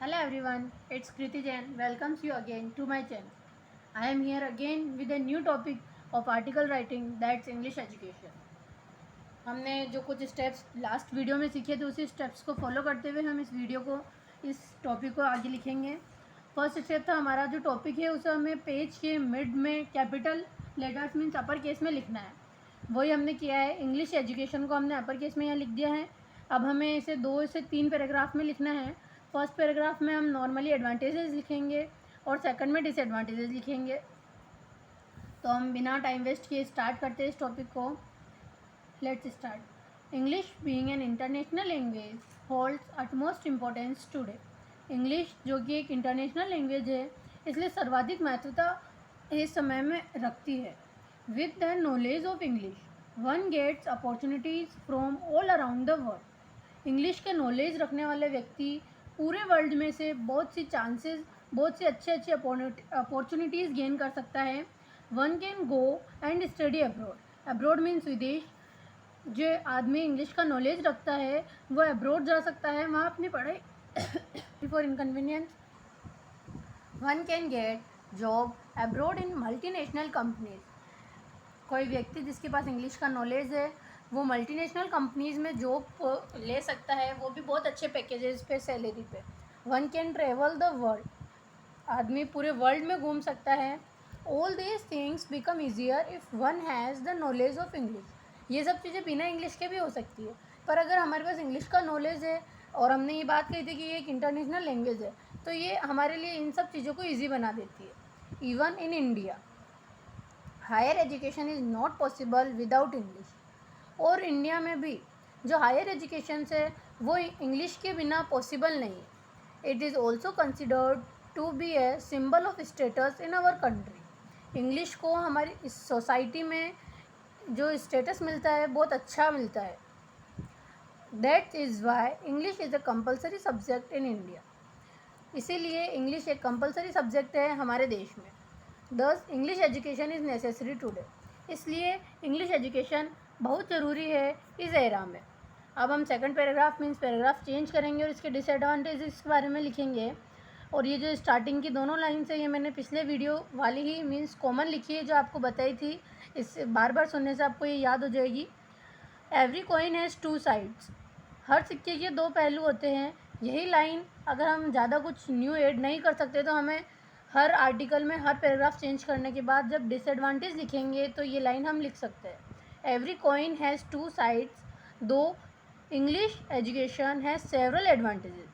Hello everyone, it's Kriti Jain. Welcomes you again to my channel. I am here again with a new topic of article writing, that's English education. हमने जो कुछ steps last video में सीखे थे उसी steps को follow करते हुए हम इस टॉपिक को आगे लिखेंगे। फर्स्ट स्टेप था हमारा जो टॉपिक है उसे हमें पेज के मिड में capital letters means upper case में लिखना है। वही हमने किया है। इंग्लिश एजुकेशन को हमने अपर केस में यहाँ लिख दिया है। अब हमें इसे 2 से 3 पैराग्राफ में लिखना है। फर्स्ट पैराग्राफ में हम नॉर्मली एडवांटेजेस लिखेंगे और सेकंड में डिसएडवांटेजेस लिखेंगे। तो हम बिना टाइम वेस्ट किए स्टार्ट करते हैं इस टॉपिक को। Let's start. English being an international language holds utmost importance today. English जो कि एक इंटरनेशनल लैंग्वेज है इसलिए सर्वाधिक महत्वता इस समय में रखती है। With the knowledge of English one gets opportunities from all around the world. English के नॉलेज रखने वाले व्यक्ति पूरे वर्ल्ड में से बहुत सी अच्छी अपॉर्चुनिटीज़ गेन कर सकता है। One can go and study abroad. Abroad means विदेश। जो आदमी इंग्लिश का नॉलेज रखता है वो अब्रॉड जा सकता है, वहाँ अपनी पढ़ाई for inconvenience. One can get job abroad in multinational companies. कोई व्यक्ति जिसके पास इंग्लिश का नॉलेज है वो मल्टीनेशनल कंपनीज़ में जॉब ले सकता है, वो भी बहुत अच्छे पैकेजेस पे, सैलरी पे। One can travel the world. आदमी पूरे वर्ल्ड में घूम सकता है। All these things become easier if one has the knowledge of English. ये सब चीज़ें बिना इंग्लिश के भी हो सकती है, पर अगर हमारे पास इंग्लिश का नॉलेज है और हमने ये बात कही थी कि ये एक इंटरनेशनल लैंग्वेज है तो ये हमारे लिए इन सब चीज़ों को ईजी बना देती है। Even in India higher education is not possible without English. और इंडिया में भी जो हायर एजुकेशन है वो इंग्लिश के बिना पॉसिबल नहीं है। It is also considered to be a symbol of status in our country. English को हमारी इस सोसाइटी में जो स्टेटस मिलता है बहुत अच्छा मिलता है। That is why English is a compulsory subject in India. इसीलिए इंग्लिश एक कंपल्सरी सब्जेक्ट है हमारे देश में। दस English education is necessary today. इसलिए इंग्लिश एजुकेशन बहुत ज़रूरी है इस एरा में। अब हम second paragraph means paragraph change करेंगे और इसके डिसएडवांटेजेस के बारे में लिखेंगे। और ये जो स्टार्टिंग की दोनों लाइन्स है ये मैंने पिछले वीडियो वाली ही मीन्स कॉमन लिखी है जो आपको बताई थी। इससे बार बार सुनने से आपको ये याद हो जाएगी। Every coin has two sides. हर सिक्के के दो पहलू होते हैं। यही लाइन अगर हम ज़्यादा कुछ न्यू ऐड नहीं कर सकते तो हमें हर आर्टिकल में हर पैराग्राफ चेंज करने के बाद जब डिसएडवांटेज लिखेंगे तो ये लाइन हम लिख सकते हैं। Every coin has two sides दो English education has several advantages.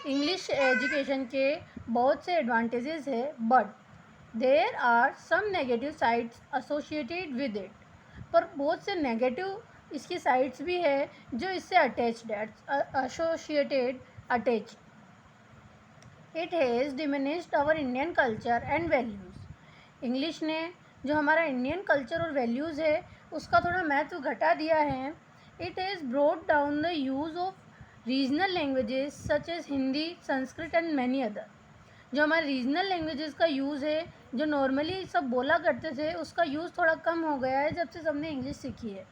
English education के बहुत से एडवांटेजेस है but there are some negative sides associated with it. पर बहुत से नेगेटिव इसकी साइड्स भी है जो इससे अटैच्ड है, attached. It has diminished our Indian culture and values. English ने जो हमारा इंडियन कल्चर और वैल्यूज़ है उसका थोड़ा महत्व घटा दिया है। It has brought down the use of regional languages such as Hindi, Sanskrit and many other. जो हमारे रीजनल लैंग्वेजेस का यूज़ है जो नॉर्मली सब बोला करते थे उसका यूज़ थोड़ा कम हो गया है जब से सबने इंग्लिश सीखी है।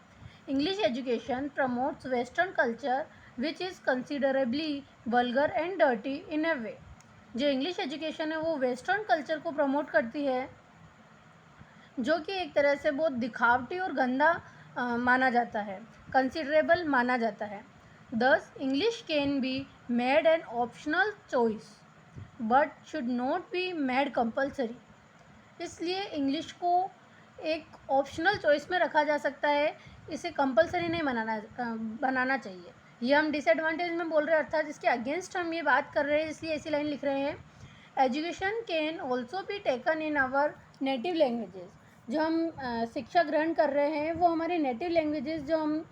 English education promotes western culture which is considerably vulgar and dirty in a way. जो इंग्लिश एजुकेशन है वो वेस्टर्न कल्चर को प्रमोट करती है जो कि एक तरह से बहुत दिखावटी और गंदा माना जाता है, कंसिडरेबल माना जाता है। दस English can be made an optional choice but should not be made compulsory. इसलिए इंग्लिश को एक ऑप्शनल चॉइस में रखा जा सकता है, इसे कंपल्सरी नहीं बनाना चाहिए। ये हम डिसएडवांटेज में बोल रहे हैं अर्थात इसके अगेंस्ट हम ये बात कर रहे हैं इसलिए ऐसी लाइन लिख रहे हैं। Education can also be taken in our native languages. जो हम शिक्षा ग्रहण कर रहे हैं वो हमारे नेटिव लैंग्वेजेस जो हम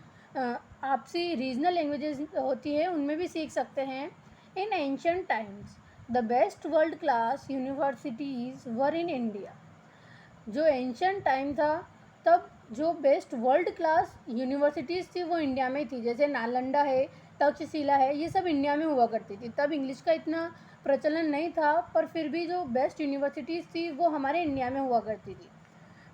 आपसी रीजनल लैंग्वेजेस होती है उनमें भी सीख सकते हैं। In ancient times the best world class universities were in India. जो एंशियंट टाइम था तब जो बेस्ट वर्ल्ड क्लास यूनिवर्सिटीज़ थी वो इंडिया में थी। जैसे नालंदा है, तक्षशिला है, ये सब इंडिया में हुआ करती थी। तब इंग्लिश का इतना प्रचलन नहीं था पर फिर भी जो बेस्ट यूनिवर्सिटीज़ थी वो हमारे इंडिया में हुआ करती थी।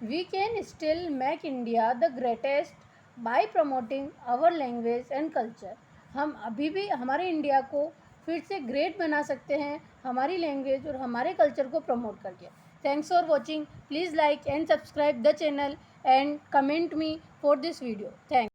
We can still make India the greatest by promoting our language and culture. हम अभी भी हमारे इंडिया को फिर से ग्रेट बना सकते हैं हमारी लैंग्वेज और हमारे कल्चर को प्रमोट करके। Thanks for watching. Please like and subscribe the channel and comment me for this video. Thanks.